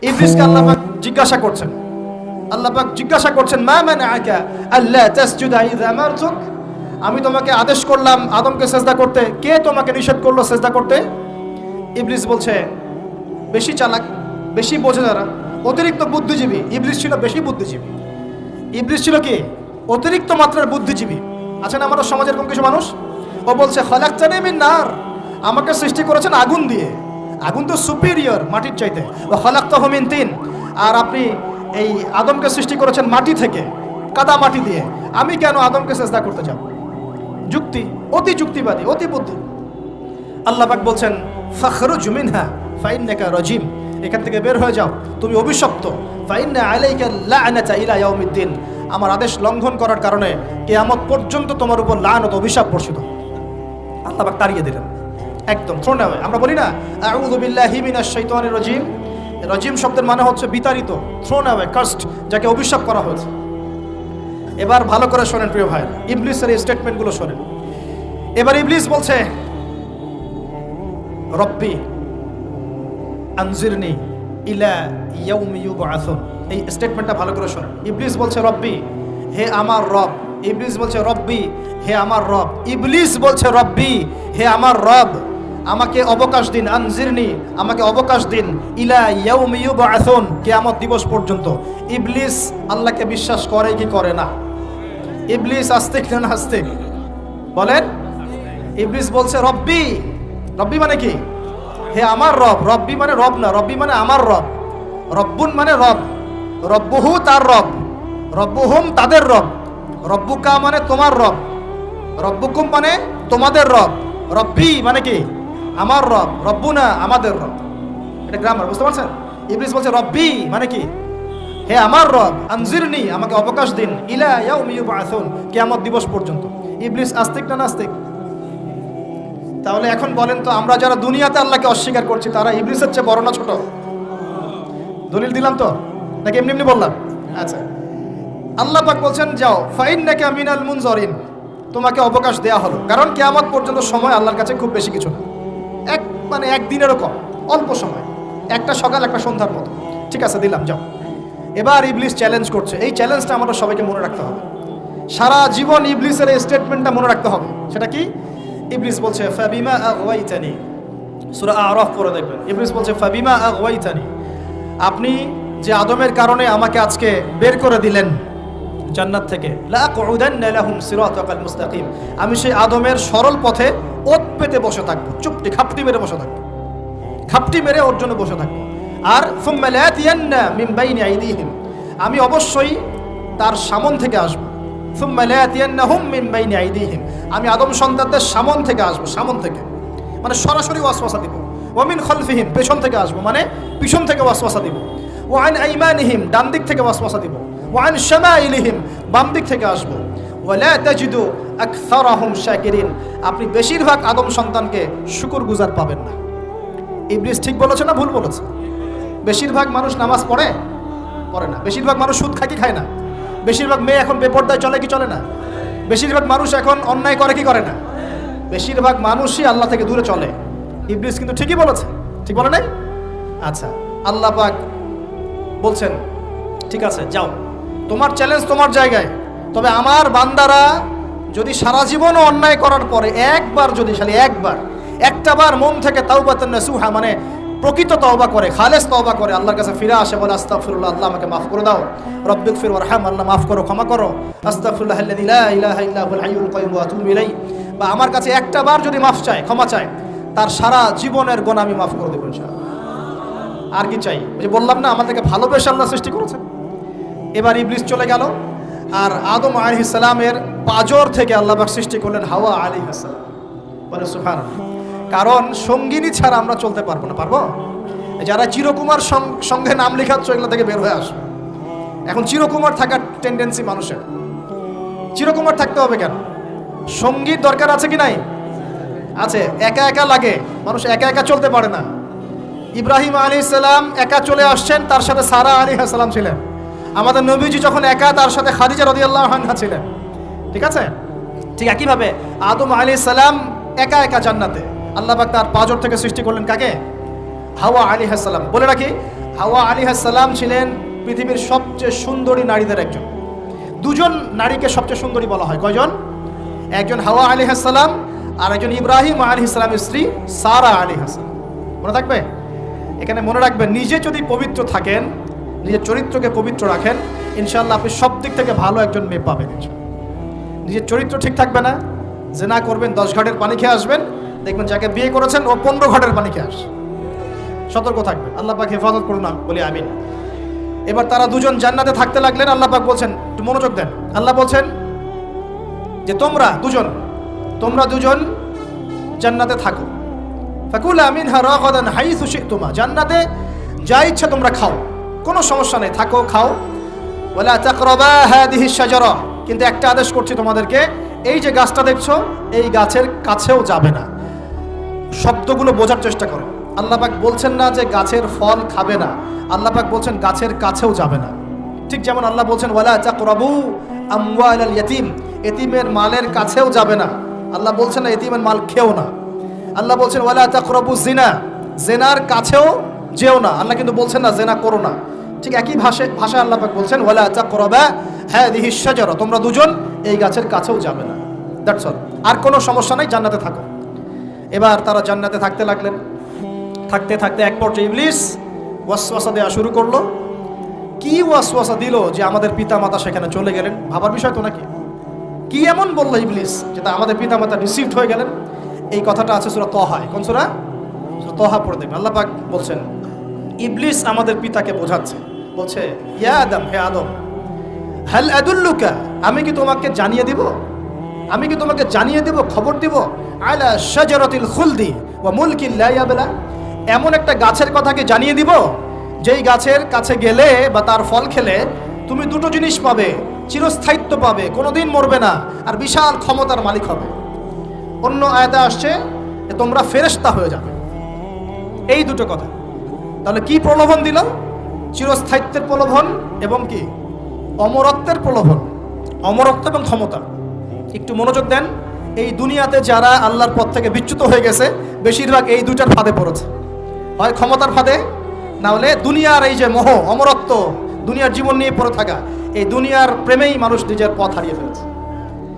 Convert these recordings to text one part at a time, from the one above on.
ইবলিসকে আল্লাহ পাক জিজ্ঞাসা করছেন মা মানাআকা আল্লা তাসজুদা ইযা আমারতুক, আমি তোমাকে আদেশ করলাম আদমকে সেজদা করতে, কে তোমাকে নিষেধ করলো সেজদা করতে? ইবলিস বলছে বেশি চালাক, বেশি বোঝে যারা, অতিরিক্ত বুদ্ধিজীবী। ইবলিস ছিল বেশি বুদ্ধিজীবী। ইবলিস ছিল কি অতিরিক্ত মাত্রার বুদ্ধিজীবী। আছেন আমাদের সমাজের এরকম কিছু মানুষ। ও বলছে খলাকতানি মিন নার, আমাকে সৃষ্টি করেছেন আগুন দিয়ে, আগুন তো সুপিরিয়র মাটির চাইতে। ও খলাকতাহু মিন তিন, আর আপনি এই আদমকে সৃষ্টি করেছেন মাটি থেকে, কাদা মাটি দিয়ে, আমি কেন আদমকে সেজদা করতে যাব? যুক্তি, অতি যুক্তিবাদী, অতি বুদ্ধি। আল্লাহ পাক বলছেন ফাখরুজ মিনহা ফাইন্নাকা রাজিম, এখান থেকে বের হয়ে যাও, তুমি অভিশপ্ত। ফাইন্না আলাইকা লা'নাতা ইলা ইয়াউমিদ্দিন, আমার আদেশ লঙ্ঘন করার কারণে কিয়ামত পর্যন্ত তোমার উপর লানত, অভিশাপ বর্ষিত। আল্লাহ পাক তাড়িয়ে দিলেন, একদম থ্রোন অ্যাওয়ে। আমরা বলি না আউযু বিল্লাহি মিনাশ শাইতানির রাজিম, রাজিম শব্দের মানে হচ্ছে বিতাড়িত, থ্রোন অ্যাওয়ে, কার্সড, যাকে অভিশাপ করা হয়েছে। এবার ভালো করে শোনেন প্রিয় ভাই, ইবলিসের এই স্টেটমেন্টগুলো শোনেন। এবার ইবলিস বলছে রব্বি আনজিরনি ইলা ইয়াউমি ইউবআসুন, এই স্টেটমেন্টটা ভালো করে শোনেন। ইবলিস বলছে রব্বি, হে আমার রব। ইবলিস বলছে রব্বি, হে আমার রব। ইবলিস বলছে রব্বি, হে আমার রব, আমাকে অবকাশ দিন, আনজিরনি, আমাকে অবকাশ দিন, ইলা ইয়াউমি ইউবআসুন, কিয়ামত দিবস পর্যন্ত। ইবলিস আল্লাহকে বিশ্বাস করে কি করে না? ইবলিস আস্তিক না নাস্তিক বলেন? ইবলিস বলছে রব্বি, রব্বি মানে কি? হে আমার রব। রব্বি মানে রব না, রব্বি মানে আমার রব। রব্বুন মানে রব, রব্বুহু তার রব, রব্বুহুম তাদের রব, রব্বুকা মানে তোমার রব, রব্বুকুম মানে তোমাদের রব, রব্বি মানে কি? আমার রব, রব্বুনা আমাদের রব। এটা গ্রামার, বুঝতে পারছেন? ইবলিস বলছে রব্বি মানে কি? হে আমার রব, আনজিরনি, আমাকে অবকাশ দিন, ইলা ইয়াউমি ইউবআসুন, কিয়ামত দিবস পর্যন্ত। ইবলিস আস্তিক না নাস্তিক? তাহলে এখন বলেন তো, আমরা যারা দুনিয়াতে আল্লাহকে অস্বীকার করছি তারা ইবলিসের চেয়ে বড় না ছোট? দলিল দিলাম তো, নাকি এমনি এমনি বললাম? আচ্ছা, আল্লাহ পাক বলছেন যাও, ফাইন্নাকা মিনাল মুনজারিন, তোমাকে অবকাশ দেয়া হলো, কারণ কিয়ামত পর্যন্ত সময় আল্লাহর কাছে খুব বেশি কিছু না, একদিনেরও কম, অল্প সময়, একটা সকাল একটা সন্ধ্যার মতো। ঠিক আছে, দিলাম, যাও। এবার ইবলিস চ্যালেঞ্জ করছে। এই চ্যালেঞ্জটা আমাদের সবাইকে মনে রাখতে হবে, সারা জীবন ইবলিসের এই স্টেটমেন্টটা মনে রাখতে হবে। সেটা কি? ইবলিস বলছে ফাবিমা আগওয়াইতানি, সূরা আরাফ পড়ে দেখবেন। ইবলিস বলছে ফাবিমা আগওয়াইতানি, আপনি যে আদমের কারণে আমাকে আজকে বের করে দিলেন জান্নাত থেকে, লাআকুদান্না লাহুম সিরাতাকাল মুস্তাকিম, আমি সেই আদমের সরল পথে ওত পেতে বসে থাকবো, চুপটি খাপটি মেরে বসে থাকবো, খাপটি মেরে ওর জন্য বসে থাকবো। আর সুম্মা লাতিয়ান্না মিন বাইনি আইদিহিম, আমি অবশ্যই তার সামন থেকে আসবো। সুম্মা লাতিয়ান্নাহুম মিন বাইনি আইদিহিম, আমি আদম সন্তানদের সামন থেকে আসবো, সামন থেকে মানে সরাসরি ওয়াসওয়াসা দিব। ওয়া মিন খালফিহিম, পেছন থেকে আসবো মানে পিছন থেকে ওয়াসওয়াসা দিব। ওয়া আন আইমানিহিম, ডান দিক থেকে ওয়াসওয়াসা দিব। ওয়া আন শামাইলিহিম, বাম দিক থেকে আসবো। ওয়া লা তাজিদু আকসারাহুম শাকিরিন, আপনি বেশিরভাগ আদম সন্তানকে শুকরগুজার পাবেন না। ইবলিস ঠিক বলেছে না ভুল বলেছে? বেশিরভাগ মানুষ নামাজ পড়ে না, বেশিরভাগ মানুষ সুদ খায় কি খায় না, বেশিরভাগ মেয়ে এখন বেপরদায় চলে কি চলে না, বেশিরভাগ মানুষ এখন অন্যায় করে কি করে না, বেশিরভাগ মানুষই আল্লাহ থেকে দূরে চলে। ইবলিস কিন্তু ঠিকই বলেছে, ঠিক বলে নাই? আচ্ছা, আল্লাহ পাক বলছেন ঠিক আছে যাও, তোমার চ্যালেঞ্জ তোমার জায়গায়, তবে আমার বান্দারা যদি সারা জীবনও অন্যায় করার পরে একবার, যদি খালি একটাবার মন থেকে তাওবাতান নাসুহা মানে প্রকৃত তওবা করে, খালেস তওবা করে, আল্লাহর কাছে ফিরে আসে, বলে আস্তাগফিরুল্লাহ, আল্লাহ আমাকে মাফ করে দাও, রব্বিগফির ওয়ারহাম, আল্লাহ মাফ করো, ক্ষমা করো, আস্তাগফিরুল্লাহ আল্লাযী লা ইলাহা ইল্লা হুয়াল হাইয়ুল কাইয়্যুম ওয়া আতুবু ইলাইহি, বা আমার কাছে একটাবার যদি মাফ চায়, ক্ষমা চায়, তার সারা জীবনের গুনাহ আমি মাফ করে দেব ইনশাআল্লাহ। আর কি চাই? ওই যে বললাম না, আমাদেরকে ভালোবেসে আল্লাহ সৃষ্টি করেছেন। এবার ইবলিস চলে গেল, আর আদম আলাইহিস সালামের পাঁজর থেকে আল্লাহ পাক সৃষ্টি করলেন হাওয়া আলাইহিস সালাম। বলে সুবহানাল্লাহ। কারণ সঙ্গিনী ছাড়া আমরা চলতে পারবো না। পারবো? যারা চিরকুমার সঙ্গে নাম লেখাচ্ছ, এগুলো থেকে বের হয়ে আসো। এখন চিরকুমার থাকার টেন্ডেন্সি মানুষের, চিরকুমার থাকতে হবে কেন? সঙ্গীর দরকার আছে কি নাই? আছে। একা একা লাগে, মানুষ একা একা চলতে পারে না। ইব্রাহিম আলাইহিস সালাম একা চলে আসছেন, তার সাথে সারা আলাইহিস সালাম ছিলেন। আমাদের নবীজি যখন একা, তার সাথে খাদিজা রাদিয়াল্লাহু আনহা ছিলেন। ঠিক আছে? ঠিক একইভাবে আদম আলাইহিস সালাম একা একা জান্নাতে, আল্লাহ পাক তার পাঁজর থেকে সৃষ্টি করলেন কাকে? হাওয়া আলাইহিস সালাম। বলে রাখি, হাওয়া আলাইহিস সালাম ছিলেন পৃথিবীর সবচেয়ে সুন্দরী নারীদের একজন। দুজন নারীকে সবচেয়ে সুন্দরী বলা হয়, কয়জন? একজন হাওয়া আলাইহিস সালাম আর একজন ইব্রাহিম আলাইহিস সালামের স্ত্রী সারা আলাইহিস সালাম। মনে থাকবে? এখানে মনে রাখবেন, নিজে যদি পবিত্র থাকেন, নিজের চরিত্রকে পবিত্র রাখেন, ইনশাআল্লাহ আপনি সব দিক থেকে ভালো একজন মেয়ে পাবেন। নিজের চরিত্র ঠিক থাকবে না, জিনা করবেন, 10 ঘাটের পানি খেয়ে আসবেন, দেখবেন যাকে বিয়ে করেছেন ও 15 ঘাটের পানি খেয়ে আসে। সতর্ক থাকবেন, আল্লাহ পাক হেফাজত করুন না, বলি আমিন। এবার তারা দুজন জান্নাতে থাকতে লাগলেন। আল্লাহ পাক বলছেন, একটু মনোযোগ দেন, আল্লাহ বলছেন যে তোমরা দুজন জান্নাতে থাকো। ফাকুলা মিনহা রাগাদান হাইসু শি'তুমা, জান্নাতে যা ইচ্ছা তোমরা খাও, কোনো সমস্যা নেই, থাকো খাও। ওয়ালা তাকরাবা হাদিহি শাজারা, কিন্তু একটা আদেশ করছি তোমাদেরকে, এই যে গাছটা দেখছো এই গাছের কাছেও যাবে না। শব্দগুলো বোঝার চেষ্টা করো। আল্লাহ পাক বলছেন না যে গাছের ফল খাবে না, আল্লাহ পাক বলছেন গাছের কাছেও যাবে না। ঠিক যেমন আল্লাহ বলছেন ওয়ালা তাকরাবু আমওয়ালাল ইয়াতীম, এতিমের মালের কাছেও যাবে না। আল্লাহ বলছেন না এতিমের মাল খেও না। আল্লাহ বলছেন ওয়ালা তাকরাবু জিনা, জিনার কাছেও যেও না। আল্লাহ কিন্তু বলছেন না জিনা করো না। ঠিক একই ভাষায় আল্লাহ পাক বলছেন ওয়ালা তাকরাবা হাদিহি শাজারা, তোমরা দুজন এই গাছের কাছেও যাবে না। দ্যাটস অল, আর কোনো সমস্যা নাই, জান্নাতে থাকো। এবার তারা জান্নাতে থাকতে লাগলেন। থাকতে থাকতে এক পর্যায়ে ইবলিস ওয়াসওয়াসা দেওয়া শুরু করলো। কি ওয়াসওয়াসা দিল যে আমাদের পিতামাতা সেখানে চলে গেলেন? ভাবার বিষয় তো নাকি? কি এমন বললো ইবলিস যেটা আমাদের পিতামাতা রিসিভড হয়ে গেলেন? এই কথাটা আছে সূরা তহায়। কোন সূরা? সূরা তহা পড়ে দেখবেন। আল্লাহ পাক বলছেন, ইবলিস আমাদের পিতাকে বোঝাচ্ছে, বলছে ইয়া আদম, হে আদম, হাল আদুল্লুকা, আমি কি তোমাকে জানিয়ে দেব, খবর দিব, আলা শাজারাতিল খুলদি ওয়া মুলকিন লা ইয়াবলা, এমন একটা গাছের কথা কি জানিয়ে দিব যেই গাছের কাছে গেলে বা তার ফল খেলে তুমি দুটো জিনিস পাবে, চিরস্থায়িত্ব পাবে, কোনোদিন মরবে না, আর বিশাল ক্ষমতার মালিক হবে। অন্য আয়াতে আসছে যে তোমরা ফেরেশতা হয়ে যাবে। এই দুটো কথা। তাহলে কি প্রলোভন দিল? চিরস্থায়িত্বের প্রলোভন এবং কি অমরত্বের প্রলোভন, অমরত্ব এবং ক্ষমতা। একটু মনোযোগ দেন, এই দুনিয়াতে যারা আল্লাহর পথ থেকে বিচ্যুত হয়ে গেছে বেশিরভাগ এই দুটার ফাঁদে পড়েছে, হয় ক্ষমতার ফাঁদে, না হলে দুনিয়ার এই যে মোহ, অমরত্ব, দুনিয়ার জীবন নিয়ে পড়ে থাকা, এই দুনিয়ার প্রেমেই মানুষ নিজের পথ হারিয়ে ফেলেছে।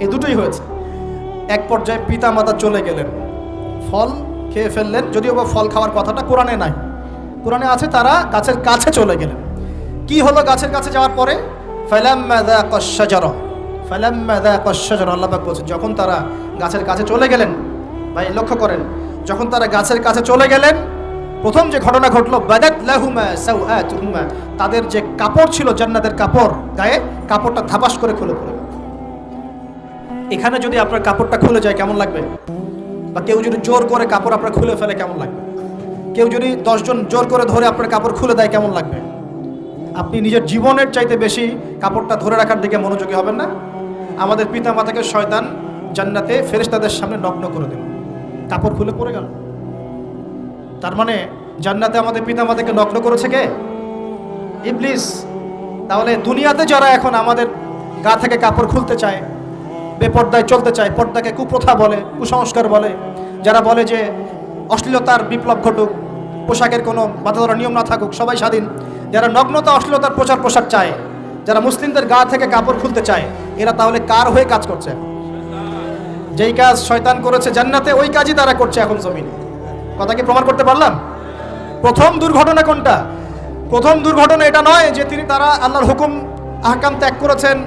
এই দুটোই হয়েছে। এক পর্যায়ে পিতা মাতা চলে গেলেন, ফল খেয়ে ফেললেন, যদিও বা ফল খাওয়ার কথাটা কোরআনে নাই, কোরআনে আছে তারা গাছের কাছে চলে গেলেন। কি হলো গাছের কাছে যাওয়ার পরে? ফালাম্মা যাকাশ শাজারা, আল্লাহ পাক বলছেন যখন তারা গাছের কাছে চলে গেলেন, ভাই লক্ষ্য করেন, যখন তারা গাছের কাছে চলে গেলেন প্রথম যে ঘটনা ঘটলো, বাদাত লাহুমা সাওআতুহুমা, তাদের যে কাপড় ছিল জান্নাতের কাপড়, গায়ে কাপড়টা ধাপাস করে খুলে পড়ে। এখানে যদি আপনার কাপড়টা খুলে যায় কেমন লাগবে? বা কেউ যদি জোর করে কাপড় আপনার খুলে ফেলে কেমন লাগবে? কেউ যদি 10 জন জোর করে ধরে আপনার কাপড় খুলে দেয় কেমন লাগবে? আপনি নিজের জীবনের চাইতে বেশি কাপড়টা ধরে রাখার দিকে মনোযোগী হবেন না? আমাদের পিতা মাতাকে শয়তান জান্নাতে ফেরেশতাদের সামনে নগ্ন করে দিল, কাপড় খুলে পড়ে গেল। তার মানে জান্নাতে আমাদের পিতা মাতাকে নগ্ন করেছে কে? ইবলিস। তাহলে দুনিয়াতে যারা এখন আমাদের গা থেকে কাপড় খুলতে চায়, বেপর্দায় চলতে চায়, পর্দাকে কুপ্রথা বলে, কুসংস্কার বলে, যারা বলে যে অশ্লীলতার বিপ্লব ঘটুক, পোশাকের কোনো বাধা ধরা নিয়ম না থাকুক, সবাই স্বাধীন, যারা নগ্নতা অশ্লীলতার প্রচার প্রসার চায়, যারা মুসলিমদের গা থেকে কাপড় খুলতে চায়, এরা তাহলে কার হয়ে কাজ করছে? যেই কাজ শয়তান করেছে জান্নাতে, ওই কাজই তারা করছে এখন জমিনে। কথা কি প্রমাণ করতে পারলাম? প্রথম দুর্ঘটনা কোনটা? প্রথম দুর্ঘটনা এটা নয় যে তারা আল্লাহর হুকুম আহকাম ত্যাগ করেছেন,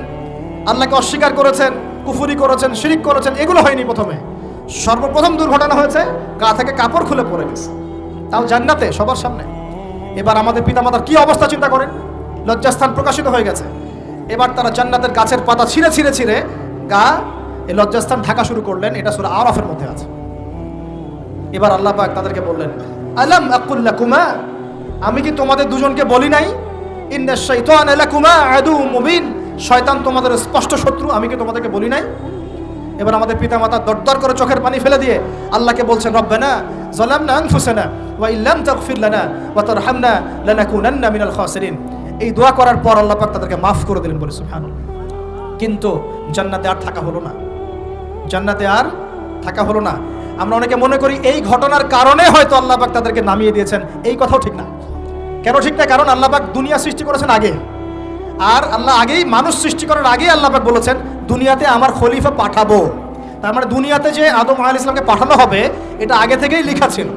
আল্লাহকে অস্বীকার করেছেন, কুফরি করেছেন, শিরিক করেছেন, এগুলো হয়নি। প্রথমে সর্বপ্রথম দুর্ঘটনা হয়েছে গা থেকে কাপড় খুলে পড়ে গেছে, তাও জান্নাতে সবার সামনে। এবার আমাদের পিতামাতার কি অবস্থা চিন্তা করেন, লজ্জাস্থান প্রকাশিত হয়ে গেছে। এবার তারা জান্নাতের গাছের পাতা ছিঁড়ে ছিঁড়ে ছিঁড়ে গা এই লজ্জাস্থান ঢাকা শুরু করলেন। এটা সূরা আরাফের মধ্যে আছে। এবার আল্লাহ পাক তাদেরকে বললেন, আলাম আকুল লাকুমা, আমি কি তোমাদের দুজনকে বলি নাই, ইন্নাশ শাইতানা লাকুমা আদুউম মুবিন, শয়তান তোমাদের স্পষ্ট শত্রু, আমি কি তোমাদেরকে বলি নাই? এবার আমাদের পিতামাতা দরদর করে চোখের পানি ফেলে দিয়ে আল্লাহকে বলছেন, রব্বানা যালামনা আনফুসানা ওয়া ইল্লাম তাগফির লানা ওয়া তারহামনা লানাকুনান্না মিনাল খাসিরিন। এই দোয়া করার পর আল্লাহ পাক তাদেরকে মাফ করে দিলেন, বলে সুবহানাল্লাহ। কিন্তু জান্নাতে আর থাকা হলো না, জান্নাতে আর থাকা হলো না। আমরা অনেকে মনে করি এই ঘটনার কারণে হয়তো আল্লাহ পাক তাদেরকে নামিয়ে দিয়েছেন, এই কথাও ঠিক না। কেন ঠিক না? কারণ আল্লাহ পাক দুনিয়া সৃষ্টি করেছেন আগে, আর আল্লাহ আগেই মানুষ সৃষ্টি করার আগেই আল্লাহ পাক বলেছেন দুনিয়াতে আমার খলিফা পাঠাবো। তার মানে দুনিয়াতে যে আদম আলাইহিস সালামকে পাঠানো হবে এটা আগে থেকেই লেখা ছিল।